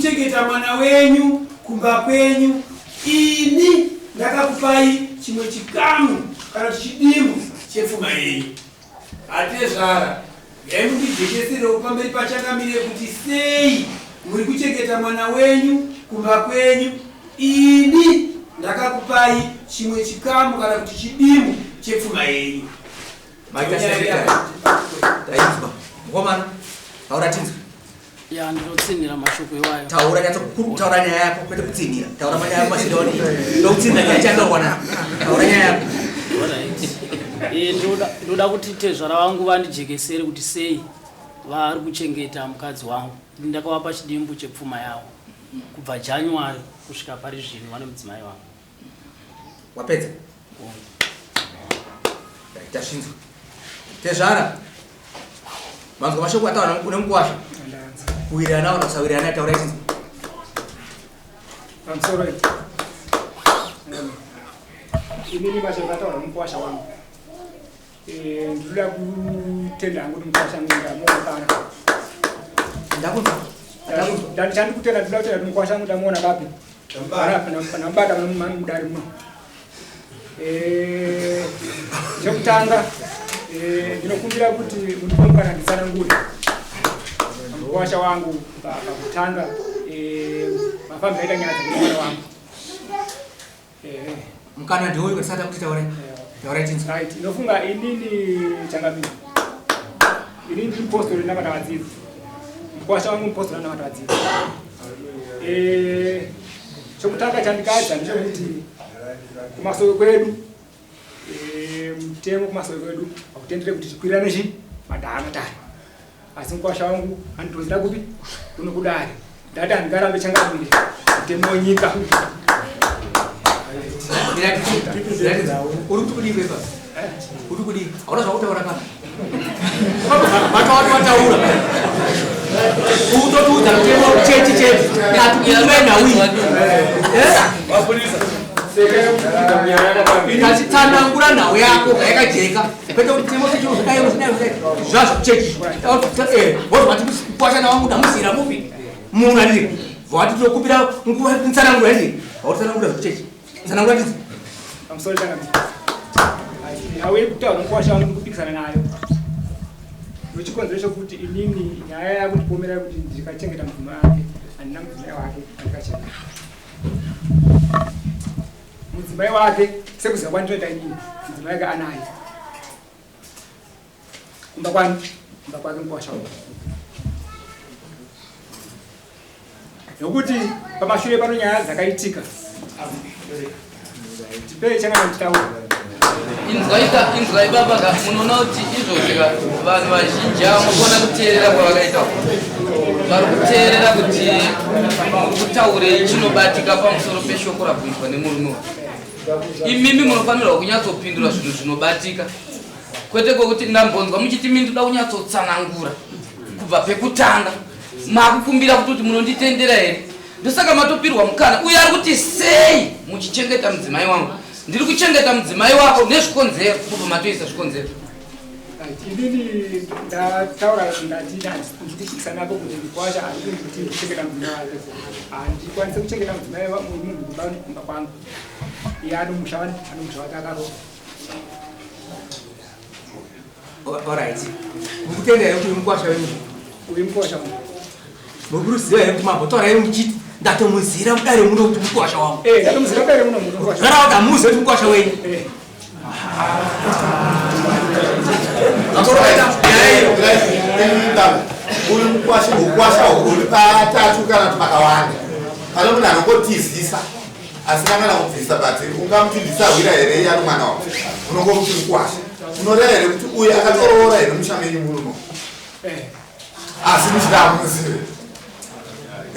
kuchengeta mwana wenyu kumba kwenyu, ini ndakakupai chimwe chikamu kana chidimu chepfuma yenyu. Atezvara yaimundijekeserawo pamberi pachakamire kuti sei muri kuchengeta mwana wenyu kumba kwenyu, ini ndakakupai chimwe chikamu kana kuti chidimu chepfuma yenyu. Ngomana taura tinzo ya ndinotsinira mashoko iwayo. Taura taura nyaya yako kwete kutsinira. Taura manya yako masidoni. Ndokutsinira nyaya chandorwana. Taura nyaya yako. Ndoda kuti tezvara vangu vandijekesere kuti sei vari kuchengeta mukadzi wangu. Ndakavapa chidimbu chepfuma yavo kubva January kusvika pari zvino vane mudzimai wangu. Wapedza? Tashinzo. Tezvara manzwa mashoko atawana unemukwasha kuwirana nawo kusawirana taura ichi pamusoro inini mashoko atawana mukwasha wangu ndinoda kutenda hangu kuti mukwasha ndamuona ndandishandi kutenda ndinoda kutenda kuti mukwasha wangu ndamuona kapi panambada mudari muno. Chekutanga ndinokumbira kuti mundikomukana ndisanangure mukwasha wangu pakutanga mafambi aita nyaya dzemwana wangu. mukana ndiwoyo kasata kuti taura chinzi right. Inofunga inini changamiro inini ndi mpostori namata vadzidzi, mukwasha wangu mpostori namata vadzidzi. Chekutanga chandikadza ndechekuti kumasoro kwedu mutemo kumasoro kwedu akutendere kuti tikwirirane chi madhara matari, asi mukwasha wangu anditozira kupi kuno kudari ndati handingarambe changamire mutemo wenyika. uri kuti kudii uri kudii auna zvakutaura kana vataura utotuudza mutemo cheti yatukuimenawii tachitsanangura nhau yako yakajeka kwete kuti temo secho zvazvachechi vozvati kukwasha nawangu ndamusira mupi munhu andiri vati tokupira ntsanangura ndiri vautsanangura zvechechi ntsanangura ndizi pamusoro changamiro nhau yekutaura mukwasha wangu ndikupikisana nayo nochikonzero chokuti inini nyaya yakundipomera kuti ndikachengeta mudzimai wake handina mudzimai wake andikachengeta mudzimai wake sekuziva kwandinoita inini mudzimai wake anaye kumba kwake mukwasha wangu, nokuti pamashure pano nyaya dzakaitika tipei changamiro titaura. Inzwai baba munoona kuti izvozvika vanhu vazhinji mukona kuteerera kwavakaita vari kuteerera kuti kutaurei chinobatika pamusoro peshoko rabvumirwa nemurume. Imimi munofanirwa kunyatsopindura zvinhu zvinobatika, kwete kwokuti ndambonzwa muchiti mimi ndoda kunyatsotsanangura kubva pekutanga makukumbira kuti munonditendera here. Ndosaka matopirwa mukana uye ari kuti sei muchichengeta mudzimai wangu. Ndiri kuchengeta mudzimai wako nezvikonzero kubva matoisa zvikonzero. Inini ndataura ndati ndikupikisa nako kuti mukwasha handidi kuti ndichengeta mudzimai wake, handikwanise kuchengeta mudzimai munhu kumba kwangu. Iye anomusha wake akaroa. Alright. Mukutendera kuti mukwasha wenyu Uyu mukwasha wangu mukuruziva here kuti mabhotora yenyu muchiti ndatomuzira mudare muno kuti mukwasha wangu. Ndatomuzira mudare muno muno mukwasha. Gara kuti hamuzi kuti mukwasha wenyu. uri mukwasha uri patatu kana pakawanda pane munhu anongotizisa asina kana kubvisa but ungamuti ndisahwira here iye ari mwana wako unongomuti mukwasha unoreva here kuti uyu akatoroora here mushamenyu muruno asi muchidamuzive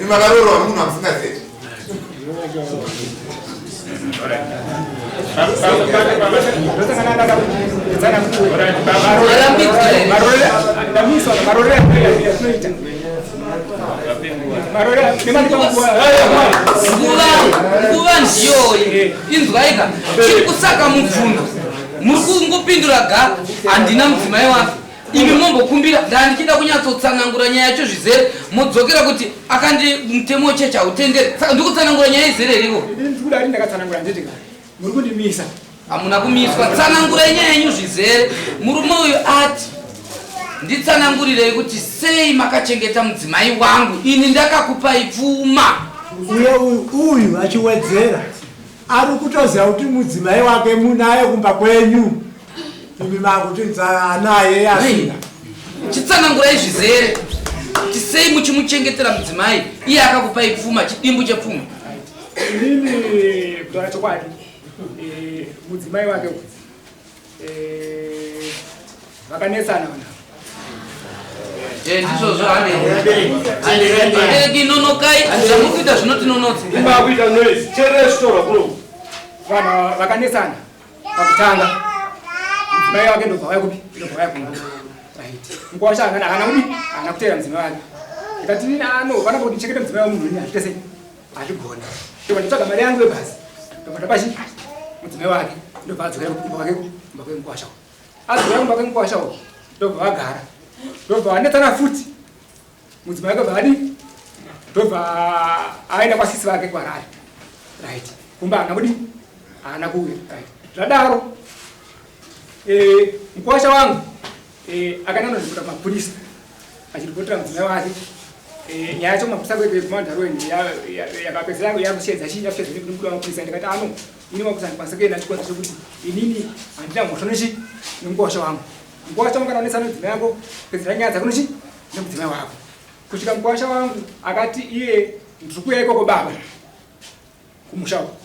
imakaroorwa nemunhu amusingazei. nguva ndiyoyi inzwaika chiri kusaka mubvunzo muri kungopindura ga handina mudzimai wake imi mombokumbira ndandichida kunyatsotsanangura nyaya yacho zvizere modzokera kuti akandi mutemo checha hautendere saka ndikutsanangura nyaya izere riko ndikuda kuti ndakatsanangura ndeti kare muri kundimisa hamuna kumiswa tsanangura nyaya yenyu zvizere murume uyu ati nditsanangurirei kuti sei makachengeta mudzimai wangu ini ndakakupai pfuma uyu achiwedzera ari kutoziva kuti mudzimai wake munaye kumba kwenyu imi makutinza anaye asina chitsanangurai zvizere kuti sei muchimuchengetera mudzimai iye akakupai pfuma chidimbu chepfuma inini kutaura chokwadi mudzimai wake vakanetsana ndizvozvo abereki nonokai zvamukuita zvinotinonotsa vanhu vakanetsana pakutanga mudzimai wake ndobva waya kupi ndobva waya kungu mukwasha haana kupi haana kutera mudzimai wake ikati nini vana kuti ndichengete mudzimai wamunhu ini hazvite sei hazvigona ndobva nditsvaga mari yangu yebhasi ndobva ndapashi mudzimai wake ndobva adzokera kumba kwake kumba kwemukwashawo adzokera kumba kwemukwashawo ndobva vagara ndobva vanetsana futi mudzimai wake bva adi ndobva aenda kwasisi vake kwarari right kumba haana kudi haana kuuya right zvadaro mukwasha wangu akananozvikuta mapurisa achiripotera mudzimai wake nyaya yacho mapurisa kumandarweni yakapedzera yangu yakushedza chii yakushedza nekuda mapurisa ndikati ini mapurisa ndikwanisa kuenda chikwanisa chokuti inini handina mhosva nechi nemukwasha wangu mukwasha wangu kana onetsana mudzimai yako pedzera nyaya dzako nechi nemudzimai wako kusvika mukwasha wangu akati iye ndiri kuuya ikoko baba kumusha uko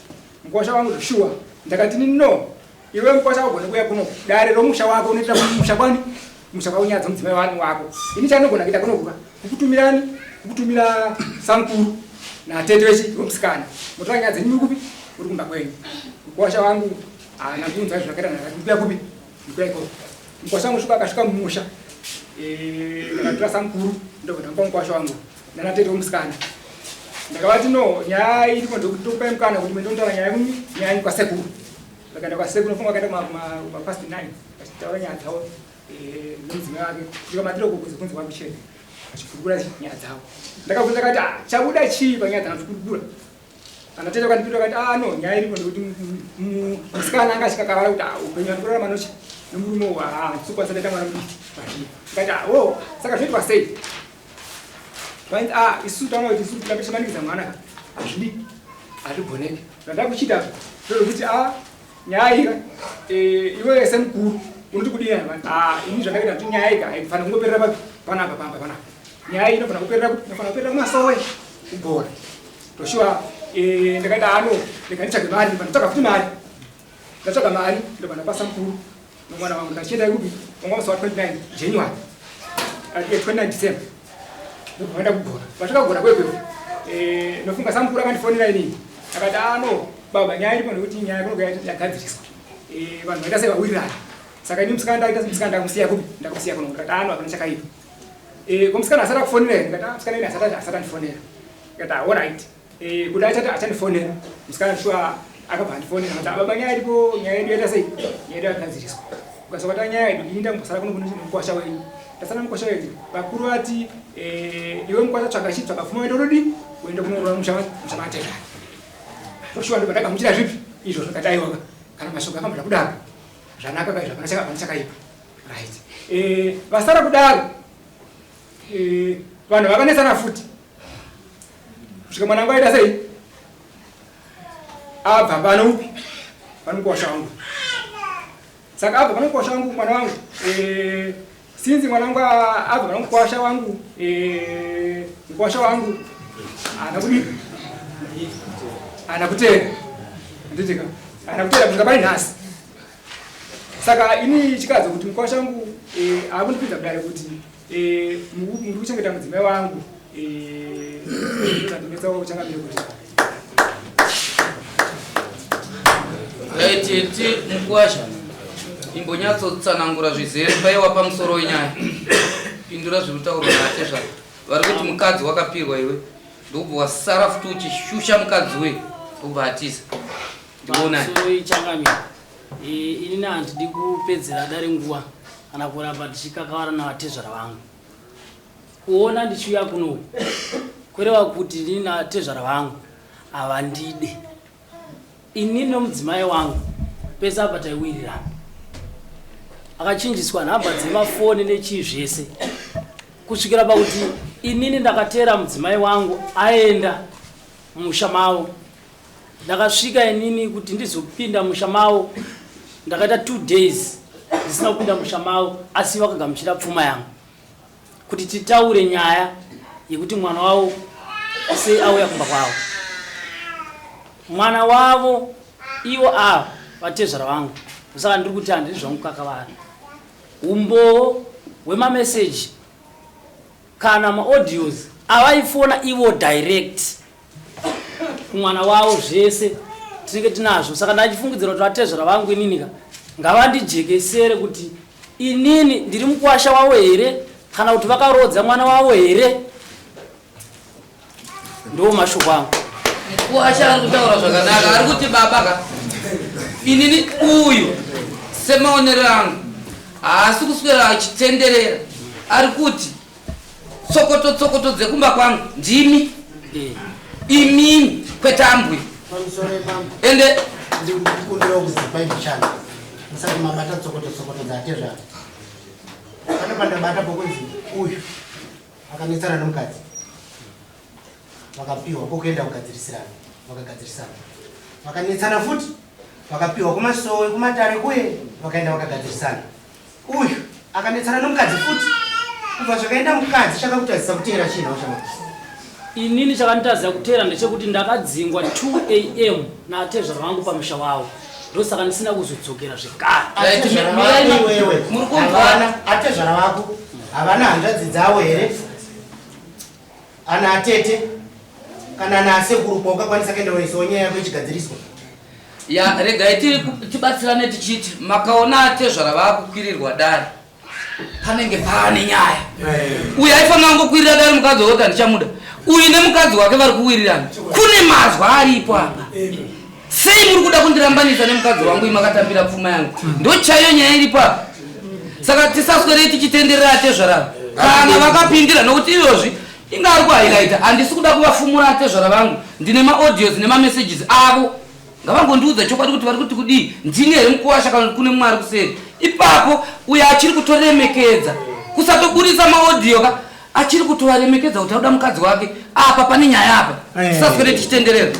mukwasha wangu zvoshuwa ndakati nini no iwe mukwasha wagona kuuya kuno dare romusha wako unoitira musha kwani musha kwako nyaya dzomudzimai wako ini chanogona kuita kunokuka kukutumirani kukutumira sankuru natete wemusikana motora nyaya dzenyu kupi uri kumba kwenyu mukwasha wangu haana kuunza zvakaita ndikuya kupi ndikuya ikoko mukwasha wangu akasvika mumusha ndakatora sankuru ndobva ndampa mukwasha wangu nanatete wemusikana ndakavati no nyaya iripo ndokutokupai mukana kuti mendontaura nyaya nyaya kwasekuru ndakaenda kwasekuru nofunga kaenda mapast 9 achitaura nyaya dzavo nemudzimai wake kusvika matiro kunzi wangu chete achikurukura nyaya dzavo ndakabvunza kati chabuda chii panyaya dzanachikurukura anatete kandipita kati no nyaya iripo ndokuti musikana anga achikakavara kuti upenyu andikurarama nochi nemurume uwu ndisokwanisa ndaita mwana mudiki ndikati saka zvoitwa sei vanzi isusu taona kuti isusu tinapisha maningiza mwana hazvidi hazvigoneki zvanda kuchita zvokuti nyaya ika iwe semukuru unoti kudini ini zvandakaita kuti nyaya ika haifana kungoperera panapa pamba panapa nyaya iyi inofana kuperera kumasowe kubhora toshuwa ndakaita ndikanditsvage mari nditsvaga futi mari ndatsvaga mari ndobva ndapasa mukuru nomwana wangu ndachienda ikupi wanga musi wa 29 January 29 December ndokuenda kugora vasvakagora kwekweku nofunga samukuru akandifonera inini akati baba nyaya iripo nekuti nyaya kunoga yagadziriswa vanhu vaita sei vawirirana saka ini musikana ndaita musikana ndakusiya kupi ndakusiya kuno ndikati hapana chakaipa komusikana asati akufonera ndikati musikana ini asati andifonera ndikati alright kuti achandifonera musikana shuwa akabva andifonera kuti baba nyaya iripo nyaya yedu yaita sei nyaya yedu yagadziriswa ukasakata nyaya yedu ini ndambosara kuno mukwasha wenyu ndasana mukwasha wenyu vakuru vati iwe mukwasha tsvaga pfuma wendo rudi uende kunorora mushamatera toshuwa ndobva ndagamuchira zvipi izvo zvakataiwaka kana mashoko akambota kudaro zvanaka kaizvo hapana chakaipa right vasara kudaro vanhu vakanetsana futi kusvika mwana wangu aita sei abva pano upi pano mukwasha wangu saka abva pano mukwasha wangu mwana wangu sinzi mwana wangu abva pano mukwasha wangu mukwasha wangu haana kudii haana kutera nditika haana kutera kusvika pari nhasi saka ini chikadzo kuti mukwasha wangu akundipinza kudare kuti muri kuchengeta mudzimai wangu ndonetsawo changamire kuti titi mukwasha imbonyatsotsanangura zvizere paiwa pamusoro wenyaya pindura zviri kutaurwa naatezva vari kuti mukadzi wakapirwa iwe ndobva wasara futi uchishusha mukadzi we ndobva atiza ndiona changamire inini handidi kupedzera dare nguva kana kuramba ndichikakavara navatezvara vangu. Kuona ndichiuya kuno kureva kuti ndini navatezvara vangu havandide. Inini nomudzimai wangu pese apa taiwirirana. Akachinjiswa nhamba dzemafoni nechii zvese kusvikira pakuti inini ndakatera mudzimai wangu aenda mumusha mavo. Ndakasvika inini kuti ndizopinda musha mavo, ndakaita 2 days ndisina kupinda musha mavo, asi vakagamuchira pfuma yangu kuti titaure nyaya yekuti mwana wavo sei auya kumba kwavo. Mwana wavo ivo ava vatezvara vangu, saka ndiri kuti handiri zvamukakavara. Umbowo hwemameseji kana maaudios avaifona ivo direct kumwana wavo zvese tinenge tinazvo. Saka ndachifungidzira kuti vatezvara vangu ininika ngavandijekesere kuti inini ndiri mukuwasha wavo here kana kuti vakarodza mwana wavo here. Ndo mashoko angu. Kuwasha ari kutaura zvakanaka, ari kuti baba inini uyu semaonero angu haasi kuswera achitenderera, ari kuti tsokoto dzekumba kwangu ndimi imini kwetambwe ende ndikundira kuzipa imishana musati mabata tsokoto dzatezvara pane pandabata pokunzi uyu akanetsana nomukadzi vakapiwa pokuenda kugadzirisirana vakagadzirisana, vakanetsana futi vakapiwa kumasowe kumatare kuye vakaenda vakagadzirisana. Uyu akanetsana nomukadzi futi kubva zvakaenda mukadzi chakakutadzisa kuteera china washama. Inini chakanditadzisa kuteera ndechekuti ndakadzingwa 2 AM naatezvara vangu pamusha wavo, ndosaka ndisina kuzodzokera zvekare. Muri kumvana atezvara vako havana hanzvadzi dzavo here, ana atete kana nasekuru kwaukakwanisa kuenda weisawo nyaya yako ichigadziriswa? Ya regai tibatsirane tichiti makaona atezvara vakukwirirwa dare panenge pane nyaya. Uyu aifanira kungokwirira dare mukadzi wake ndichamuda, uyu nemukadzi wake vari kuwirirana, kune mazwa aripo apa. Sei muri kuda kundirambanisa nemukadzi wangu imakatambira pfuma yangu? Ndo chaiyo nyaya iripo apa. Saka tisaswere tichitenderera atezvara kana vakapindira, nokuti iyozvi ingari kuhighlighta. Handisi kuda kuvafumura atezvara vangu, ndine maaudios nemamessages avo. Ngavangondiudza chokwadi kuti vari kuti kudii, ndini here mukuwasha kana kune mwari kuseri. Ipapo uyo achiri kutoremekedza, kusatoburisa maaudio ka achiri kutoremekedza kuti auda mukadzi wake. Apa pane nyaya apa, tisaswere tichitenderera.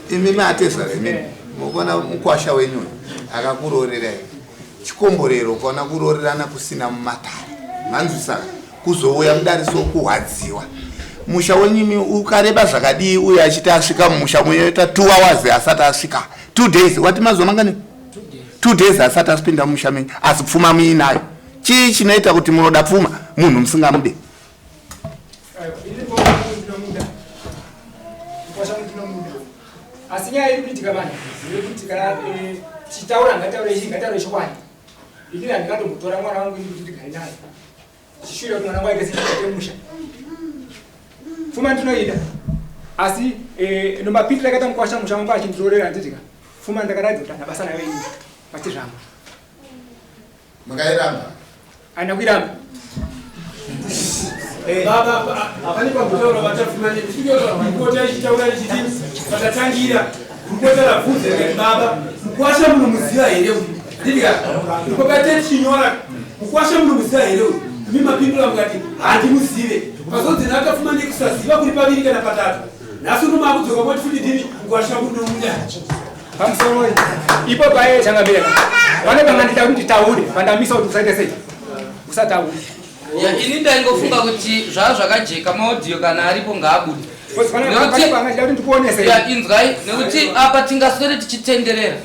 Imimi atezvara imimi mukuona mukuwasha wenyu akakurorerai chikomborero kuona kurorerana kusina mumatare manzwisana kuzouya mudariso kuhwadziwa. Musha wenyimi ukareba zvakadii uye achiti asvika mumusha munoita 2 hours asati asvika 2 days. Wati mazuva mangani? 2 days asati asipinda mumusha menyu, asi pfuma muinayo. Chii chinoita kuti munoda pfuma munhu musingamude? Asi nyaya iri kuitika vanhu kuti kana chitaura ngataure chokwadi. Inini handingatombotora mwana wangu kuti ndigare naye chishuvira kuti mwana wangu aite semusha. Pfuma ndinoida, asi nomapitira akaita mukuwasha musha wangu achindirorera nditika pfuma ndakaradza kuti andabasa nayo ini pachizvamba. Makairamba? Haina kuiramba. Baba apani pagutaura vatafumane mukota ichitaura ichiti vatatangira mukota rabvunze kuti baba mukuwasha muno muziva here uyu ndidika ndikokate chinyora mukuwasha muno muziva here uyu mimapindura mukati handimuzive pazonzi natafumane kusaziva kuri paviri kana patatu nhasi unomakudzoka moti futi ndini mukuwasha muno muda pamusoro ipo paye changabereka vane vangandita kuti nditaure pandamisa kuti usaite sei usataure. Ya ini ndaingofunga kuti zvaa zvakajeka maaudio kana aripo ngaabude. Ya inzwai nekuti apa tingaswere tichitenderera.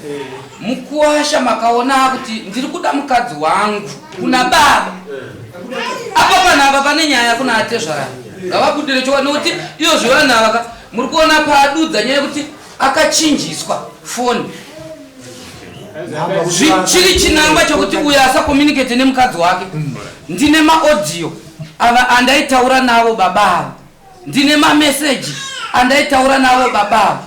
Mukuwasha makaona kuti ndiri kuda mukadzi wangu kuna baba. Apa panapa pane nyaya kuna atezvara. Ngavabudire chokwadi nokuti iyo zviwana vaka muri kuona padudza nyaya kuti akachinjiswa foni. Chiri chinangwa chokuti uyu asakomunicate nemukadzi wake. Ndine maaudio ava andaitaura navo babavo, ndine mameseji andaitaura navo babavo,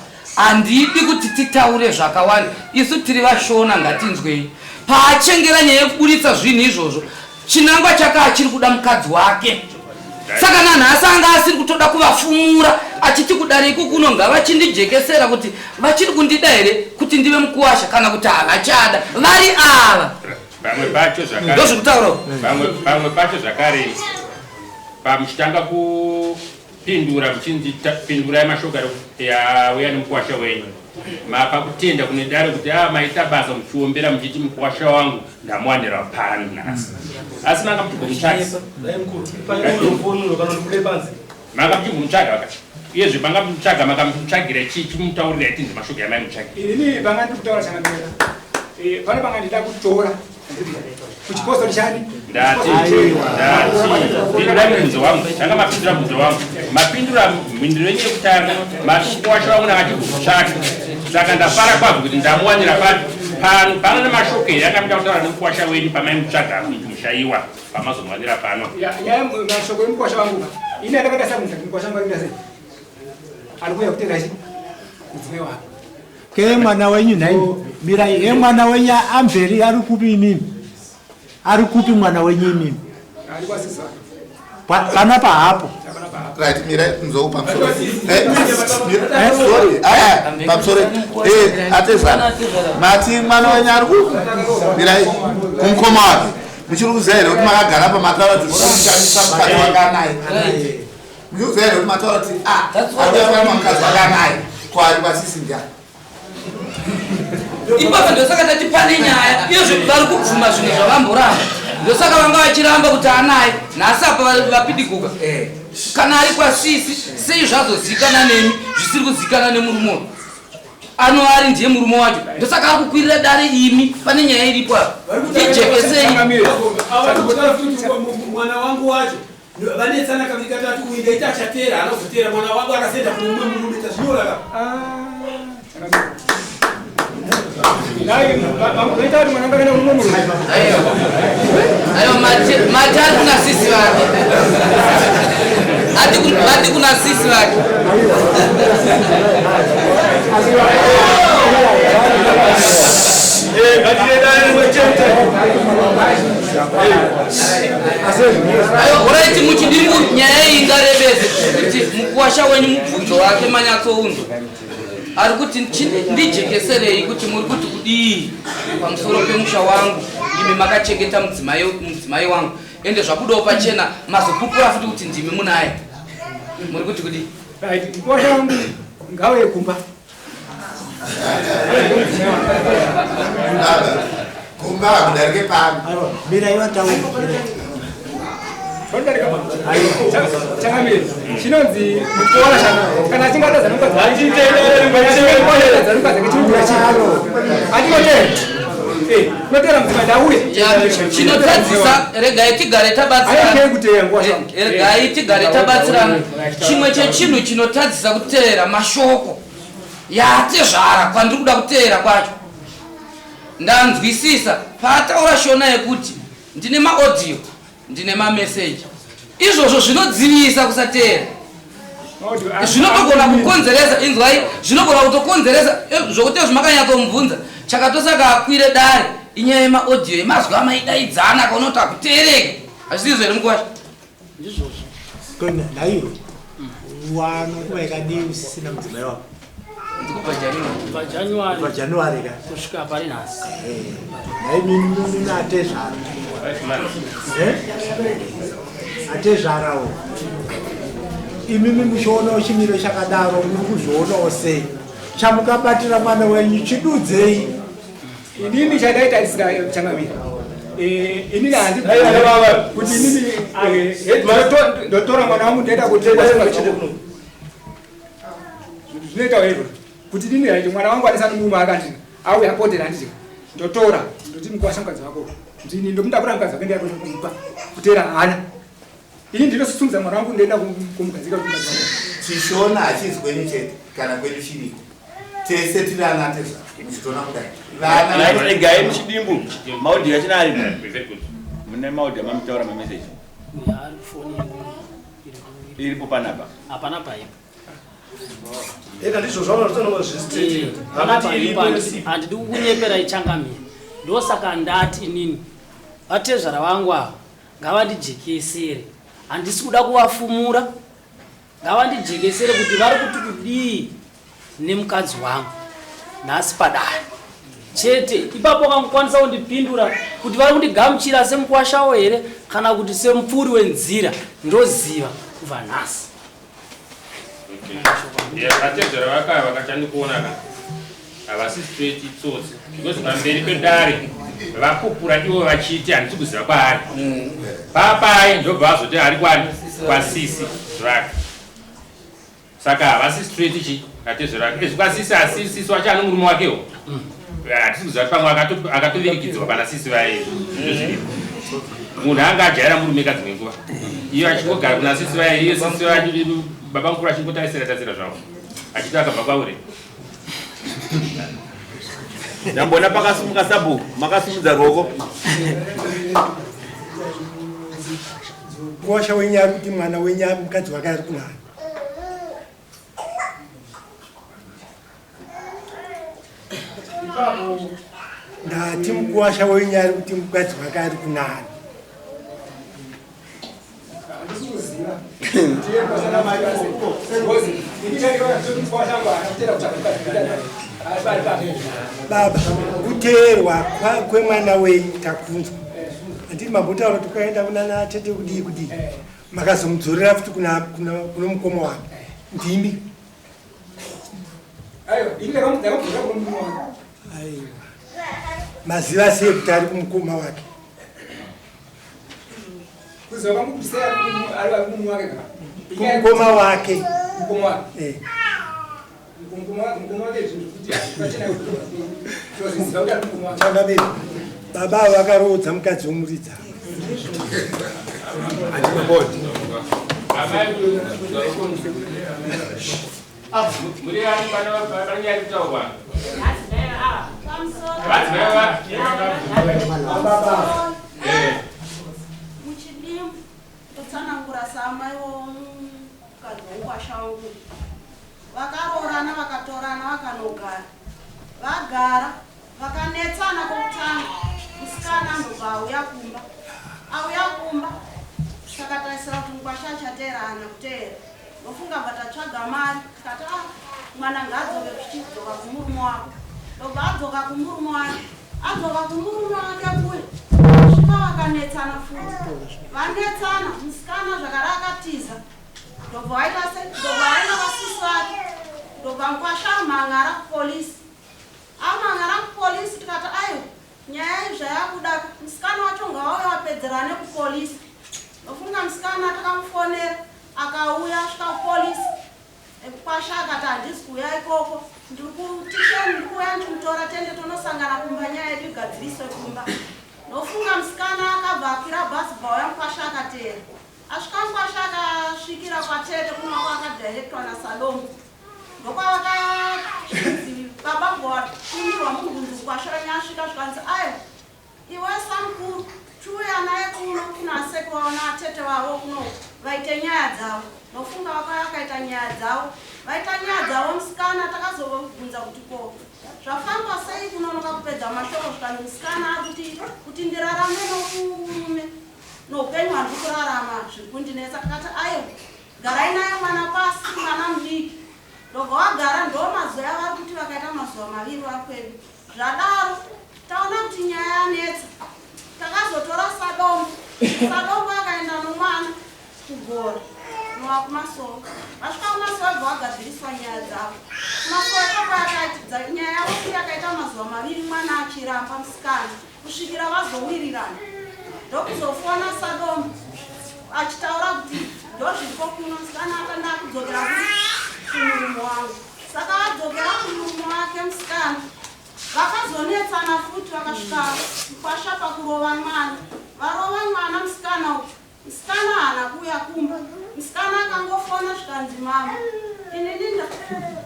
handidi kuti titaure zvakawanda isu tiri vashona ngatinzwei paachengera nyaya yekuburitsa zvinhu izvozvo chinangwa chake chiri kuda mukadzi wake saka nanhasi anga asiri kutoda kuvafumura achiti kudare iko kuno ngavachindijekesera kuti vachiri kundida here kuti ndive mukuwasha kana kuti havachada vari ava vamwe pacho zvakare pamuchitanga kupindura muchinzipindurai mashoko yauya nemukuwasha wenyu mapa kutenda kune dare kuti maita basa muchiombera muchiti mukuwasha wangu ndamuwanira pano nhasi asi manga muchimbomutsvaga makamuchimbomutsvaga vakati uyezve manga mutsvaga makamutsvagira chimutaurira itinzi mashoko yamaimutsvagira ini vanga ndiri kutaura changamira pane vanga ndida kutora kuchipostori chani ndati mubvunzo wangu tanga mapindura mubvunzo wangu mapindura mhinduro yenyu yekutanga mukuwasha wangu nakachimbomutsvaga saka ndafara kwazvo kuti ndamuwanira pano pano nemashoko here akamida kutaura nemukuwasha wenyu pamaimutsvaga mushayiwa pamazomuwanira pano nyaya mashoko emukuwasha wangu ini andakada sakunza mukuwasha wangu aida sei ari kuuya kutenga chi mudzimai wake ke mwana wenyu nhai mirai mwana wenyu amberi ari kupi imimi ari kupi mwana wenyu imimi ari kwasisa pana pahapo right mirai mzou pamusoro sorry pamusoro atezana mati mwana wenyu ari kupi mirai kumukoma wake muchiri kuziva here kuti makagara pamataura timushamisa mukadzi wakanaye muchiri kuziva here kuti mataura kuti aaa mukadzi wakanaye kwari kwasisi ndiani ipapo ndosaka tati pane nyaya iyozvo vari kubvuma zvinhu zvavamboramba ndosaka vanga vachiramba kuti anaye nhasi apa vapidiguka kana ari kwasisi sei zvazozikana nemi zvisiri kuzikana nemurume ano ari ndiye murume wacho ndosaka ari kukwirira dare imi pane nyaya iripo apa ijekesei mwana wangu wacho vanetsana kaviri katatu kuinda ita achatera anozotera mwana wangu akasenda kune mumwe murume tazvinoraka ayo mati ari kuna sisi vake ati kuna sisi vake ayo uraiti muchidimbu nyaya iyi ngarebeze kuti mukuwasha wenyu mubvunzo wake manyatsounzwa ari kuti ndijekeserei kuti muri kuti kudii pamusoro pemusha wangu imi makachengeta mudzimai wangu ende zvabudawo pachena mazopupura futi kuti ndimi munaye muri kuti kudii mukuwasha wangu ngauye kumba kumba kudarike pano mirai vataura changamiri chinonzi mukuwasha kana achingatadza notera mudzimai ndauye chinotadzisa regai tigare tabatsirana chimwe chechinhu chinotadzisa kuteera mashoko yatezvara kwandiri kuda kuteera kwacho ndanzwisisa paataura shona yekuti ndine maaudio ndine mameseji izvozvo zvinodzivisa kusateera zvinotogona kukonzeresa inzwai zvinogona kutokonzeresa zvokuti zvimakanyatsombvunza chakatosaka akwire dare inyaya yemaaudio yemazwi amaidaidzana kaunoti akuteereka hazvisizvo here mukuwasha naiwe wanokuvaika dii usisina mudzimai wako pajanuari ka kusvika pari nhasi naimimi atezvara atezvarawo imimi muchionawo chimiro chakadaro muri kuzvionawo sei chamukabatira mwana wenyu chidudzei inini chadaitaisira changamira inini handi kuti inini ndotora mwana wangu ndaenda zvinoitawo izvo kuti inini haiti mwana wangu anisana murume akandina auye apotera handiti ndotora ndoti mukuwasha mukadzi wako ndini ndomudakura mukadzi wake ndiyakumupa kutera hana ini ndinosusumidza mwana wangu ndoenda kumugadzika kuti mukadzi wako tishona hachisi kwenyu chete kana kwenyu chiriko tese tiri ana atezva muchitona kudai regai muchidimbu maudhi achina ari mune maudhi amamutaura mameseji iripo panapa hapana paipo eka ndizvo zvaunozviziteti handidi kukunyepera ichangamira. Ndosaka ndati inini vatezvara vangu ava ngavandijekesere. Handisi kuda kuvafumura, ngavandijekesere kuti vari kuti kudii nemukadzi wangu nhasi padare chete. Ipapo kamukwanisa kundipindura kuti vari kundigamuchira semukwashawo here kana kuti semupfuri wenzira, ndoziva kubva nhasi. vatezvera vakava vakachandikuona ka havasi straight tsotsi because pamberi pedare vakupura ivo vachiti handisi kuziva kwaari papai ndobva vazoti ari kwani kwasisi zvake. Saka havasi straight chi vatezvera vake kwasisi asi sisi wacho ano murume wakewo hatisi kuziva kuti pamwe akatovirikidzwa pana sisi vaye. Munhu anga ajaira murume kadzimwe nguva iyo achingogara kuna sisi vaye, iyo sisi vaye baba mukuru achingotarisira zvavo achiti akabva kwauri ndambona pakasimuka sabhuku makasimudza ruoko. kuwasha wenyari kuti mwana wenyari mukadzi wake ari kunani. Ndati mukuwasha wenyari kuti mukadzi wake ari kunani. Baba, kuteerwa kwemwana wenyu takunzwa. Anditi mambotaura tukaenda kunana tete kudii makazomudzorera futi kuna mukoma wake. Ndimi. Aiwa. Maziva sei kuti ari kumukoma wake? Kumukoma wake. Chakabiri. Baba vakarodza mukadzi womuridza. Muchidimu kutsanangura samai womukadzi womukwasha wangu. Vakarorana vakatorana vakanogara. Vagara vakanetsana kokutanga. Musikana ndobva auya kumba. Saka taisira kuti mukwasha achateerana kuteera. Ndofunga batatsvaga mari tikati mwana ngaadzoke kuchidzoka kumurume wako. Ndobva adzoka kumurume wake. Adzoka kumurume wake kuye. Svika vakanetsana futi. Vanetsana musikana zvakare akatiza. Ndobva vaenda vasisi vake. Ndobva mukwasha amhang'ara kupolisi. Amhang'ara kupolisi tikati aiwa nyaya izvayakuda musikana wacho ngaauya wapedzerane kupolisi. Ndofunga musikana takamufonera akauya asvika kupolisi. Kwasha akati handisi kuuya ikoko, ndikutisheni ndikuuya ndimutora tende tonosangana kumba nyaya yedu igadziriswe kumba. Ndofunga musikana akabva akwira bhazi bvauya mukwasha akateera. Asvika mukwasha akasvikira kwatete kuna kwakadhairektwa naSalomo. Ndokwavakazvinzi baba ngowatumirwa mubvunzi mukwasha asvika zvikanzi aiwa iwe samukuru chiuya naye kuno kuna sekuru vavo naatete vavo kuno vaite nyaya dzavo. Ndofunga vakauya vakaita nyaya dzavo. Vaita nyaya dzavo musikana takazovabvunza kuti ko zvafamba sei kunonoka kupedza mashoko zvikani musikana ari kuti ndirarame nomurume noupenyu hwandiri kurarama zviri kundinetsa. Takati aiwa garai naye mwana pasi mwana mudiki. Ndobva vagara ndomazuva vari kuti vakaita mazuva maviri vari kwedu. Zvadaro taona kuti nyaya yanetsa. Takazotora Sadombo akaenda nomwana kugora nowakumasoro. Vasvika kumasoro bva vagadziriswa nyaya dzavo. Kumasoro ipapo akaitidza nyaya yavo kuti akaita mazuva maviri mwana achiramba musikana kusvikira vazowirirana. Ndokuzofona Sadombo achitaura kuti ndozviriko kuno musikana akanda kudzokera kumurume wangu. Saka vadzokera kumurume wake musikana. Vakazonetsana futi vakasvika mukwasha pakurova mwana. Varova mwana musikana uyu. Musikana haana kuuya kumba. Musikana akangofona zvikanzi mama inini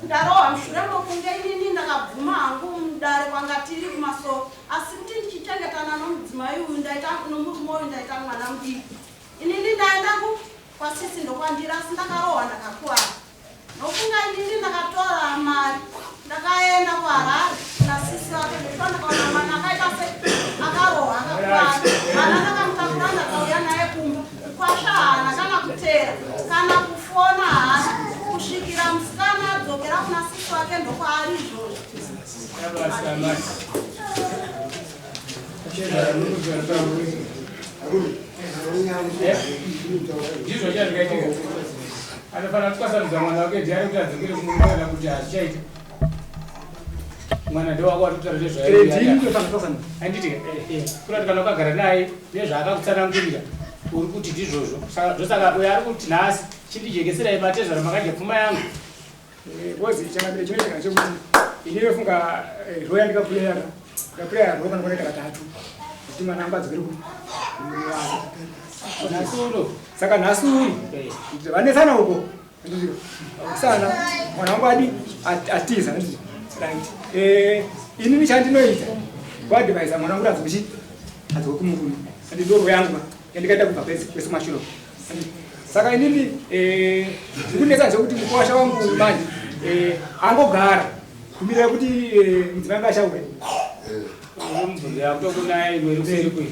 ndarohwa mushure mokunge inini ndakabvuma hangu mudare kwanga tiri kumasoro. Asi kuti ndichichengetana nomudzimai uyu nomurume uyu ndaita mwana mudiki. Inini ndaenda kwasisi ndokwandira asi ndakarohwa ndakakuwara. Nofunga ini akaenda kuHarare na sisi wake nilikuwa kaona mwana akaita akaroha akakwana ana akamtakurana kauya naye kumba kwasha ana kana kutera kana kufona ana kushikira msikana adzokera kuna sisi wake ndo kwaari izvozvo. Ndizvo chazvikaitika. Anofanira kutwasanudza mwana wake ndiani kuti adzokere kumwana kuti achaita. Mwana ndo wako watotara zvezvaanditi kuti kana ukagara naye nezvaakakutsanangurira uri kuti ndizvozvo zvosaka uyo ari kuti nhasi chindijekeserai matezvaro makadya pfuma yangu kozi changamire chinoitika chekuti iniwe funga roya ndikapureyaka ndikapureya ro kana kunaita katatu kuti mwana angu adzokere nasuro saka nhasuri vanetsana uko kusana mwana wangu adi atiza inini chandinoita kuadvaisa mwana wangu adzokuchi adzoke kumurume andi ndoro yangu yandikaita kubva kwese mashuro saka inini ndikunetsa zvekuti mukwasha wangu manje angogara kumirira kuti mudzimai anga ashauya yakutokunaye iwe ruseri kwei.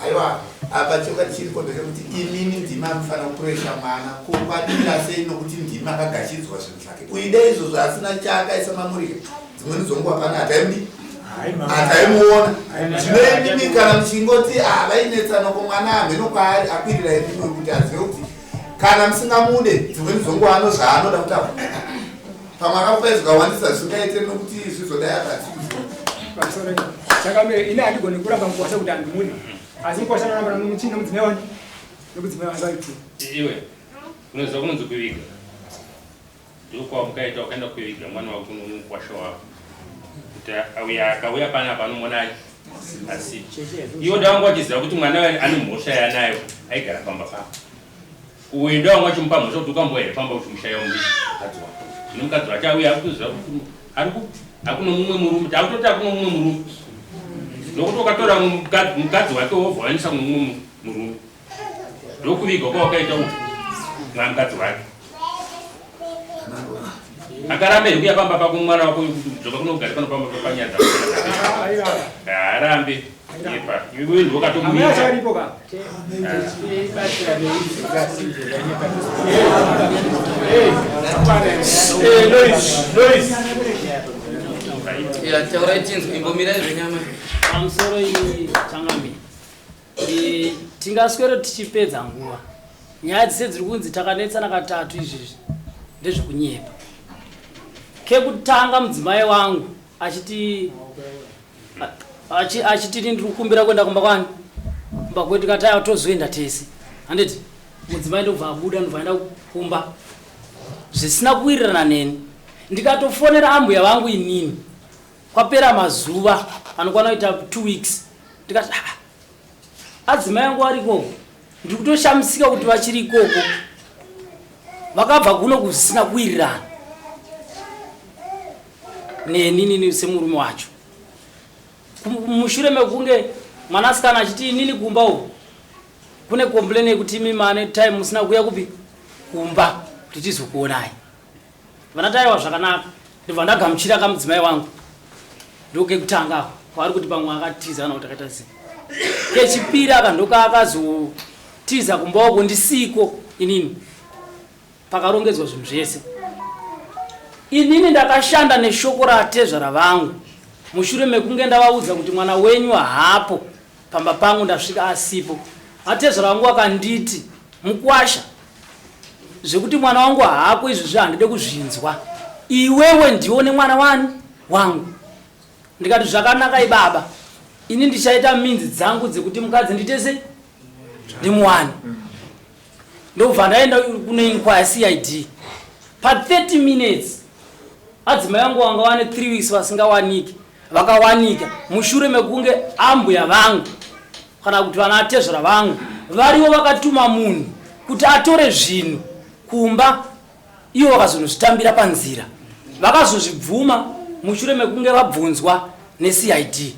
Aiwa, apa choka chiriko ndechekuti inini ndima anofanira kupuresha mwana kubadira sei nokuti ndima akagashidzwa zvinhu zvake. Uide izvozvo asina chaakaisa mamurika. Dzimweni dzonguva pana hataimuona. Zvino inini kana muchingoti vainetsana kumwana hamheno kwaari akwirira inini kuti azive kuti kana musingamude dzimweni dzonguva anozva anoda kuti pamwe akafuka zvakawandisa zvingaite nokuti zvizodai akati. Saka ine handigoni kuramba mukwasha kuti handimune. Asi mukwasha noramba nomuchini nomudzimai wani nokudzimai wasaiti. Iwe unoziva kunonzi kuviga. Ndokwa mukaita wakaenda kuviga mwana wako nomukwasha wako. Kuti akauya panapa anomuona asi. Iwo ndawanga wachiziva kuti mwana ane mhosva yanayo aigara pamba pako. Uyu ndawanga wachimupa mhosva kuti ukamboya pamba kuti mushaya mubishi mukadzi wako. Zvino mukadzi wake auya akuziva kuti akuno mumwe murume tautoti akuno mumwe murume nokuti ukatora mukadzi wake wovhwanisa mumwe murume ndokuviga kwawakaita uku mwa mukadzi wake akaramba ikuya pamba pako mwana wako dzoka kunogara pano pamba papanyadza arambe ipa iwe ndokatomuia pamusoro iyi Changamire tingaswera tichipedza nguva. Nyaya dzese dziri kunzi takanetsana katatu izvizvi ndezvekunyepa. Kekutanga mudzimai wangu achiti ndiri kukumbira kuenda kumba kwani kumba kwedu kataya tozoenda tese handiti mudzimai ndobva abuda ndobva kumba zvisina kuwirirana neni. Ndikatofonera ambuya vangu inini kwapera mazuva anokwana kuita 2 weeks ndikati adzimai angu ari ikoko ndiri kutoshamisika kuti vachiri ikoko vakabva kuno kuzvisina kuwirirana nenini semurume wacho. Mushure mekunge mwanasikana achiti inini kumba uku kune complain yekuti imi mane time musina kuya kupi kumba kuti tizokuonai. Vanataiwa zvakanaka ndibva ndagamuchira kamudzimai wangu ndoke kutanga kwari kuti pamwe akatiza ana kuti akaita sei. Kechipiri akandoka akazotiza kumba uko ndisiko inini pakarongedzwa zvinhu zvese. Inini ndakashanda neshoko ratezvara vangu mushure mekunge ndavaudza kuti mwana wenyu hapo pamba pangu ndasvika asipo. Atezvara vangu akanditi mukwasha zvekuti mwana wangu hapo izvozvo handide kuzvinzwa. Iwewe ndione mwana wani wangu. Ndikati zvakanaka ibaba. Ini ndichaita minzi dzangu dzekuti mukadzi nditese ndimuwani. Ndobva ndaenda kune inquiry CID. Pa 30 minutes adzimai vangu vanga wane 3 weeks vasingawaniki vakawanika mushure mekunge ambuya vangu kana kuti vanatezvara vangu variwo vakatuma munhu kuti atore zvinhu kumba ivo vakazonozvitambira panzira vakazozvibvuma mushure mekunge vabvunzwa neCID.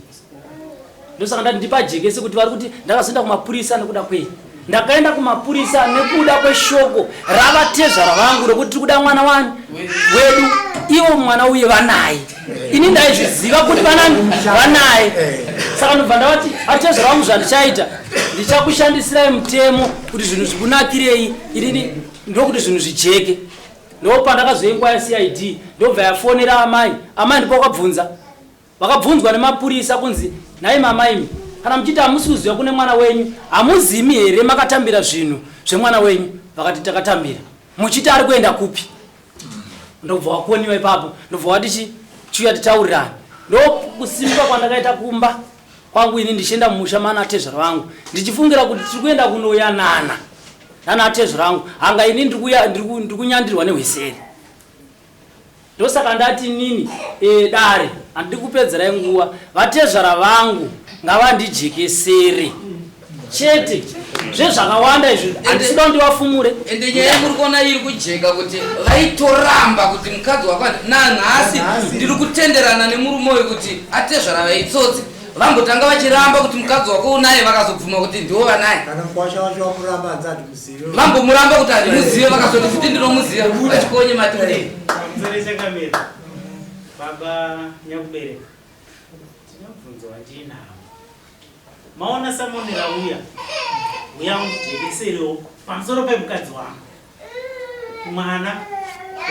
Ndosaka ndati ndipajekese kuti vari kuti ndakazoenda kumapurisa nekuda kwei. Ndakaenda kumapurisa nekuda kweshoko ravatezvara vangu rekuti tiri kuda mwana wani wedu iwo mwana uye vanaye ini ndaizviziva kuti vanaye saka ndobva ndavati atezera wangu zvandichaita ndichakushandisirai mutemo kuti zvinhu zvikunakirei inini ndokuti zvinhu zvijeke ndopandakazoingwa yaCID ndobva yafonera amai ndipo vakabvunzwa nemapurisa kunzi nhai mamaimi kana muchiti hamusi kuziva kune mwana wenyu hamuzimi here makatambira zvinhu zvemwana wenyu vakati takatambira muchiti ari kuenda kupi ndobva wakoniwa ipapo ndobva wati chiuya titaurirani ndokusimuka kwandakaita kumba kwangu ini ndichienda mumusha mana atezvera vangu ndichifungira kuti tiri kuenda kunoyanana nana atezvera vangu hanga ini ndiri kunyandirwa nehweseri ndosaka ndati nini dare handidi kupedzerai nguva vatezvera vangu ngavandijekesere chete zvezvakawanda izvi handisida kuti vafumure ende nyaya yemuri kuona iri kujeka kuti vaitoramba kuti mukadzi wako nanhasi ndiri kutenderana nemurume uyu kuti atezvera vaitsotsi vambotanga vachiramba kuti mukadzi wako unaye vakazobvuma kuti ndiwo vanaye vambomuramba kuti handimuzive vakazoti kuti ndinomuziva vachikonye matidei baba nyakubereka tinobvunzo wandinawo maona samonera uya undijekeserewo pamusoro pemukadzi wangu mwana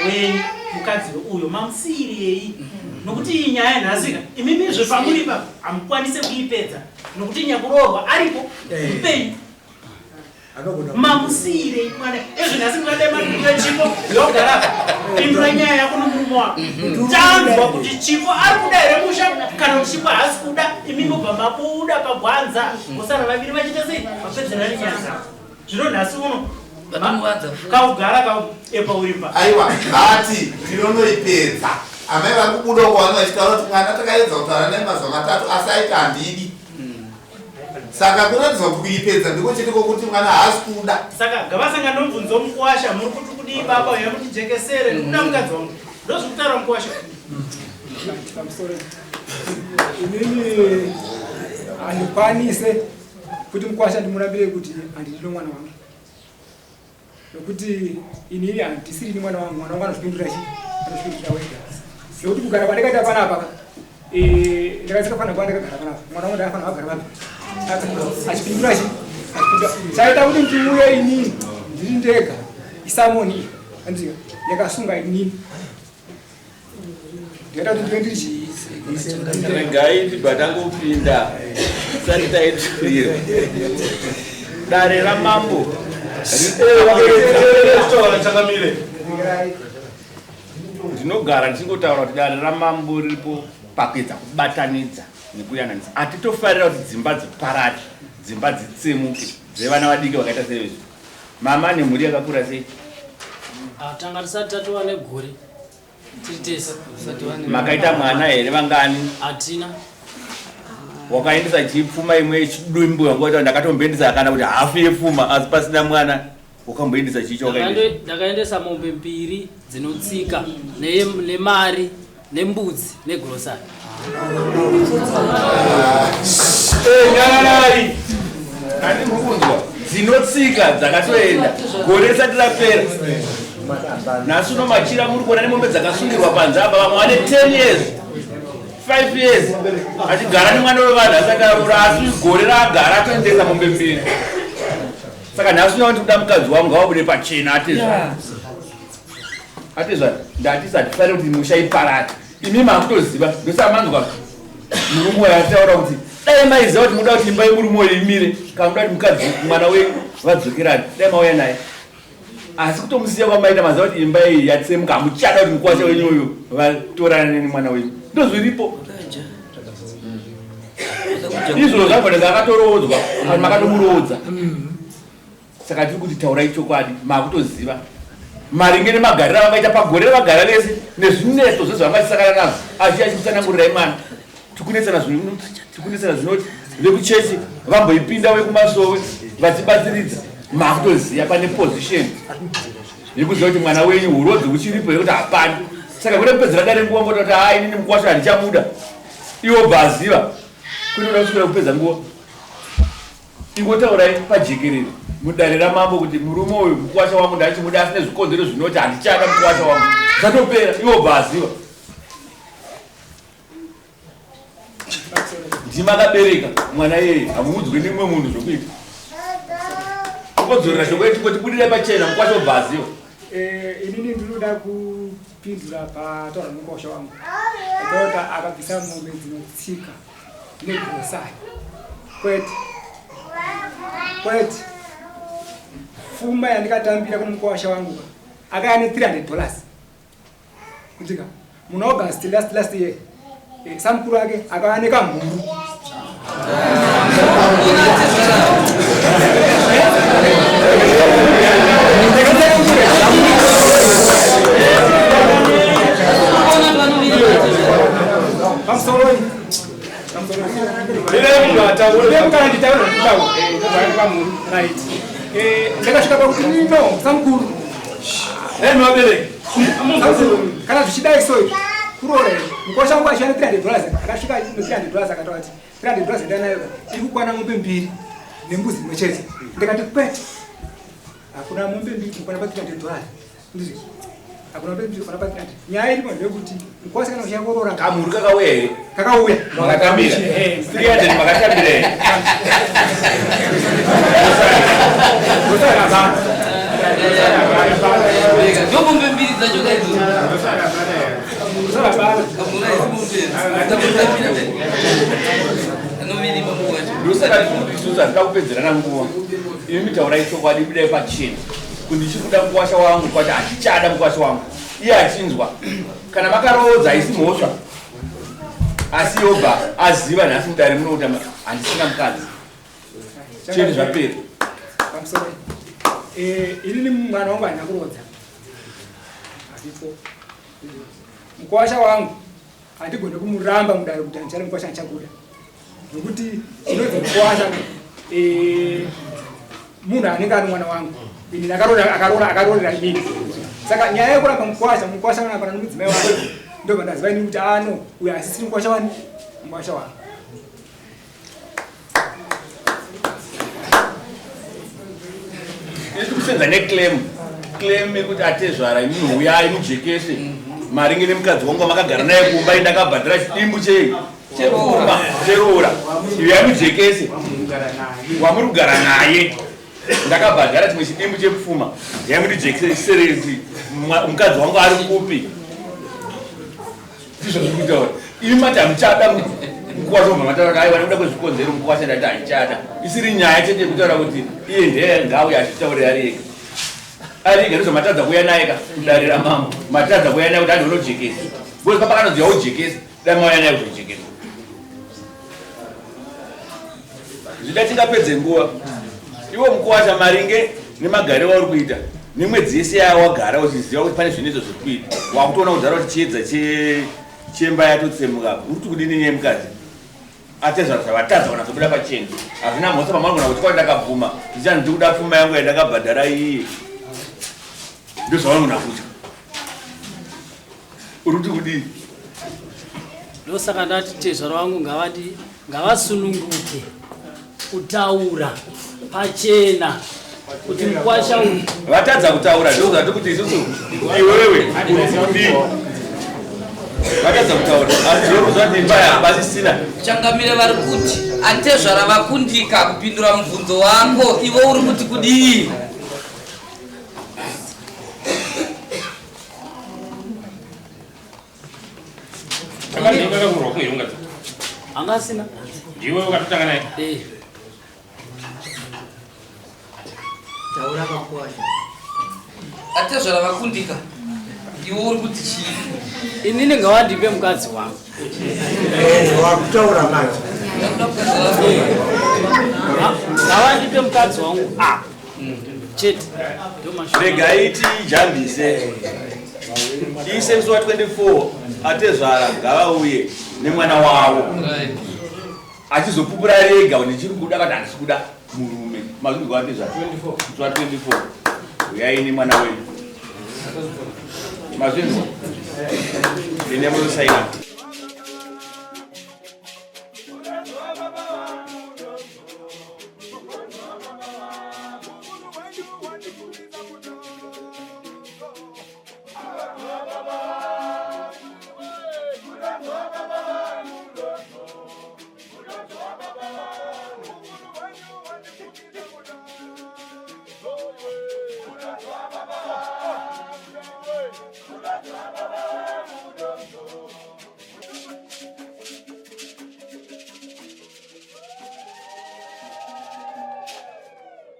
wenyu mukadzi uyo mamusiyirei nokuti iyi nyaya nhasika imimizve pamuri ipapo hamukwanise kuipedza nokuti nyakuroorwa aripo upenyu mamusiyirei mwana ezvi nhasi mukademaia chipo yogarapa pindura nyaya yako nomurume wako tanzwa kuti chipo ari kuda here musha kana kuti chipo haasi kuda imimobva mabuda pagwanza kusara vaviri vachiita sei vapedzerani nyaya dzavo zvino nhasi uno kaugara kauepauripa aiwa ati tinonoipedza amai vari kubuda kuwana vachitaura kuti mwana takaedza kutaura nemazuva 3 asi aita handidi saka kuratidza kuti kuipedza ndiko chitiko kuti mwana haasi kuda saka ngavasanga nomubvunzo mukuwasha muri kuti kudii baba uya mutijekesere ndikuda mukadzi wangu ndozvikutaura mukuwasha inini handikwanise kuti mukuwasha ndimurambire kuti handidi nomwana wangu nokuti inini handisiri mwana wangu anozvipindura anozvipindura wega nokuti kugara kwandakaita panapa ndakasika fana kwandakagara panapa mwana wangu ndakafana kugara papa achipindura chaita kuti ndiuye inini ndiri ndega isamoni andika yakasunga inini ndikaita kuti ndive ndiri chii regai tibatangopinda sati taitira dare ramambo ndinogara ndichingotaura kuti dare ramambo riripo pakuedza kubatanidza nekuyananisa hatitofarira kuti dzimba dziparati dzimba dzitsemuke dzevana vadiki vakaita sevezvo mama nemhuri yakakura sei tanga tisati tatova negore tiri tese makaita mwana here vangani hatina wakaendesa chipfuma imwe yechidumbu yangoita ndakatomboendesa kana kuti hafu yepfuma asi pasina mwana wakamboendesa chicho ndakaendesa mombe 2 dzinotsika nemari nembudzi negrosari nyararari handimubunzwa dzinotsika dzakatoenda gore risati rapera nhasi uno machira muri kuona nemombe dzakasungirwa panzamba vamwe vane 10 years 5 years achigara nemwana wevanhu asati arora asi gore raagara atoendesa mombe 2 saka nhasi uno ndikuda mukadzi wangu ngavabude pachena atezva ndatisatifarire kuti mushaiparati imi makutoziva ndosamanzwa murume wayo ataura kuti dai maiziva kuti muda kuti imba yemurume wayo imire kana muda kuti mukadzi mwana wenyu vadzokerani dai mauya naye asi kutomusiya kwamaita maziva kuti imba iyi yatsemuka hamuchada kuti mukuwasha wenyu uyu vatorana nemwana wenyu ndozviripo izvozvo zvagona zvakatorodzwa kana makatomurodza saka tiri kuti taurai chokwadi makutoziva maringe nemagariro avakaita pagore ravagara vese nezvinetso zvezvavangachisakana nazvo azhi achikutsanangurirai mwana tikunetsana zvinoti vekuchechi vamboipinda vekumasowe vachibatsiridza makutoziya pane position yekuziva kuti mwana wenyu urodzi uchiripo yekuti hapana saka kune kupedzera dare nguva mbota kuti haa inini mukwasha handichamuda iwo bvaziva kunoda kuswera kupedza nguva ingotaurai pajekerere mudare ramambo kuti murume uyu mukuwasha wangu ndachimuda asine zvikonzero zvinoti handichada mukuwasha wangu Zatopera iwo bhaziwa. Ndimakabereka mwana yeye amuudzwe nemwe munhu zvokuita. Ukodzorera shoko kuti budire pachena mukwacho bhaziwa. Inini ndinoda kupindura pataura nomukosha wangu. Ataota akabvisa mombe dzinotsika negrosari. Kwete. Fuma yandikatambira kumukosha wangu akaya $300. Kutika muna August last year. Samkuru ake akaya nekamhuru. I'm sorry. Right. Ndakasvika pakuti no samkuru. Kana zvichidai so kurore mukosha wangu achana $300 akasvika $300 akataura kuti $300 ndanayo iri kukwana mombe 2 nembuzi imwe chete. Ndikati kwete hakuna mombe 2 kukwana pa $300. Ndizvi hakuna mombe 2 kukwana pa $300. Nyaya iripo ndeyekuti mukosha kana uchangorora kamhuru kakauya here kakauya makatambira 300 makatambira here Ndobombe mbiri dzacho kaidzo. Ndosaka ndakupedzerana nguva ini mitaurai chokwadi budai pachena kuti ndichikuda mukwasha wangu kwati achichada mukwasha wangu iye achinzwa kana makarodza haisi mhosva asi yobva aziva nhasi mudare muno kuti handisina mukadzi chete zvapera. Inini mwana wangu haina kurodza hasipo. Mukwasha wangu handigone kumuramba mudare kuti handichada mukwasha ndichakuda nokuti chinodzi mukwasha munhu anenge ari mwana wangu ini akarodera inini. Saka nyaya yekuramba mukwasha unapana nomudzimai wangu ndobva ndaziva inini kuti ano uyo hasisiri mukwasha wangu. Kusenza neclaim yekuti atezvara imini huyai mujekese maringe nemukadzi wangu makagara naye kumba indakabhadhara chidimbu cheroora huyai mujekese wamuri kugara naye ndakabhadhara chimwe chidimbu chepfuma yai mutijekesereti mukadzi wangu ari kupi izvo zviri kutaura imi mati hamuchada mukwasha ubva mataura aiwa nekuda kwezvikonzero mukwasha ndati haichada isiri nyaya chete yekutaura kuti iye ndeye ngauye achitaurira rega arega ndizvo matadza kuuya naye ka kudarira mambo matadza kuuya naye kuti andonojekesa bcause papakanonziwa ujekesa dai mauya naye kuzojekesa zvida tingapedze nguva iwo mukwasha maringe nemagariro auri kuita nemwedzi yese yawagara uchiziva kuti pane zvinezvo zviri kuita wakutoona kudhara kuti chiedza chemba yatotsemuka uri kudini nemukadzi atezva zvavatadza kana zobuda pachena hazvina mhosva pamanogona kuti kwai ndakabvuma ndichani ndikuda pfuma yangu yandakabhadhara iye ndozvavanogona kutya uri kuti kudini. Ndosaka ndati tezvaro wangu ngavasununguke kutaura pachena kuti mukwasha uyu vatadza kutaura ndozvati kuti isusu iwewe uri kudini vatadza kutaura asi zvoruzvati mbaya hapasisina Changamire vari kuti atezvara vakundika kupindura mubvunzo wako iwe uri kuti kudii. Angasina ndiwe ukatotanga naye taura pakwasha atezvara vakundika iwe uri kuti chii. inini ngawandipe mukadzi wangu wakutaura manje ngawandipe mukadzi wangu chete regai tijambise ise musi wa24 atezvara ngavauye nemwana wavo achizopupura rega ndichiri kuda kana handisi kuda murume mazvinzi kwatezvara musi wa24 uyai nemwana wenyu mazvinzi ine munosaina